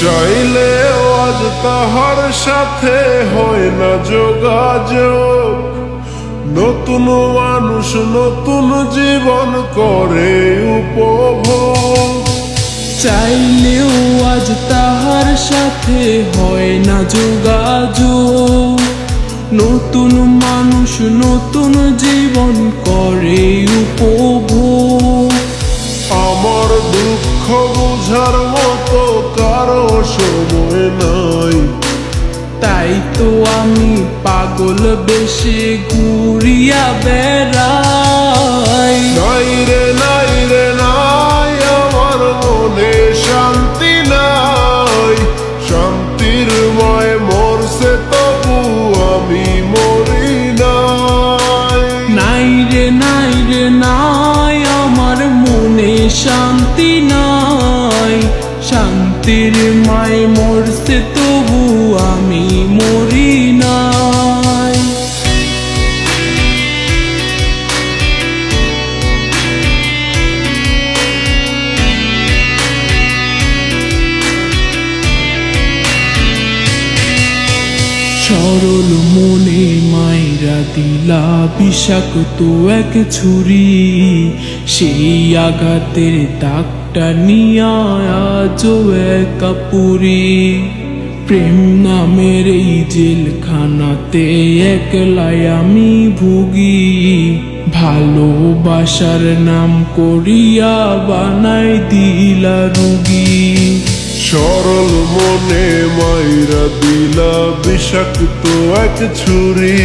চাইলেও আজ তাহার সাথে হয় না যোগাযোগ। নতুন মানুষ নতুন জীবন করে উপভোগ। চাইলেও আজ তাহার সাথে হয় না যোগাযোগ। নতুন মানুষ নতুন জীবন করে উপভোগ। আমার দুঃখ বুঝার মতো কারো সময় নাই, তাই তো আমি পাগল বেশে ঘুরিয়া বেড়াই। নাই রে নাই রে নাই, আমার মনে শান্তি নাই। শান্তির ময় মরছে তবু আমি মরি নাই। নাই রে নাই রে নাই, আমার মনে শান্তি নাই। শান্তির মায় মরছে তবু আমি মরি নাই। সরল মনে মাইরা দিলা বিষাক্ত এক ছুরি। সেই আঘাতের দাগটা নিয়া আজও একা পুরি। প্রেম নামের এই জেলখানাতে একলাই আমি ভুগি। ভালোবাসার নাম করিয়া বানাই দিলা রুগী। সরল মনে মাইরা দিলা বিষাক্ত এক ছুরি।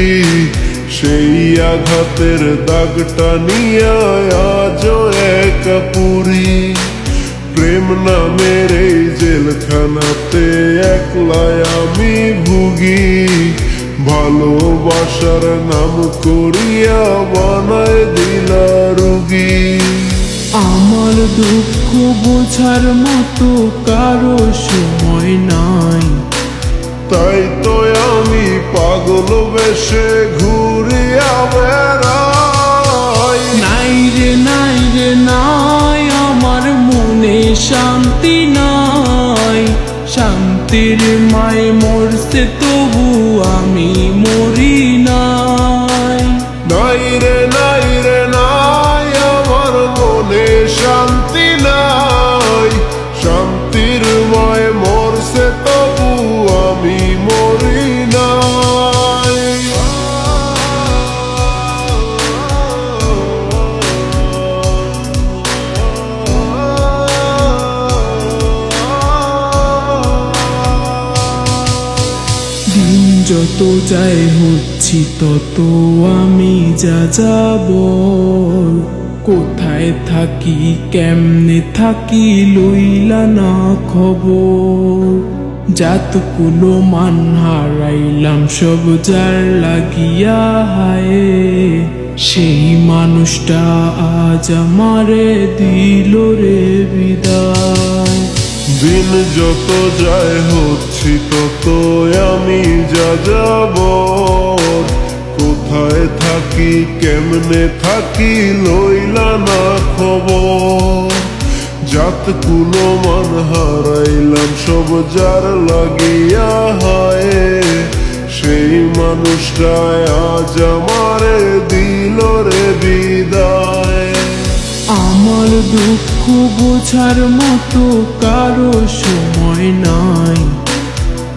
সেই আঘাতের দাগটা নিয়া আজও একা পুরি। প্রেম নামের এই জেলখানাতে একলাই আমি ভুগি। ভালোবাসার নাম করিয়া বানায় দিলা রুগী। আমার দুঃখ বোঝার মতো কারো সময় নাই, তাই তো আমি পাগল বেশে ঘুরিয়া বেড়াই। নাই রে নাই রে নাই, আমার মনে শান্তি নাই। শান্তির মায় মরছে তবু আমি মরি নাই। নাই রে নাই রে নাই, আমার মনে শান্তি নাই। শান্তির ময় মরছে তবু আমি মরি নাই। দিন যত যায় হচ্ছি তত আমি যা যাব। কোথায় থাকি কেমনে থাকি লইলা না খবর। যাতকুলো মান হারাইলাম সব যার লাগিয়া হায়। সেই মানুষটা আজ আমারে দিল রে বিদায়। দিন যত যায় হচ্ছি তত আমি যা যাব। কোথায় থাকি কেমনে থাকি লইলা না খবর। যাতকুলো মান হারাইলাম সব যার লাগিয়া হায়। সেই মানুষটাই আজ আমারে দিল রে বিদায়। আমার দুঃখ বোঝার মতো কারো সময় নাই,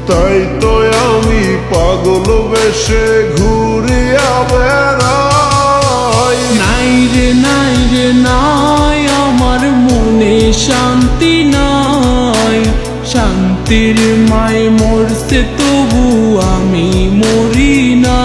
তাই তো আমি পাগল বেশে ঘুরিয়া বেড়াই। নাই রে নাই রে নাই, আমার মনে শান্তি নাই। শান্তির মায় মরছে তবু আমি মরি না।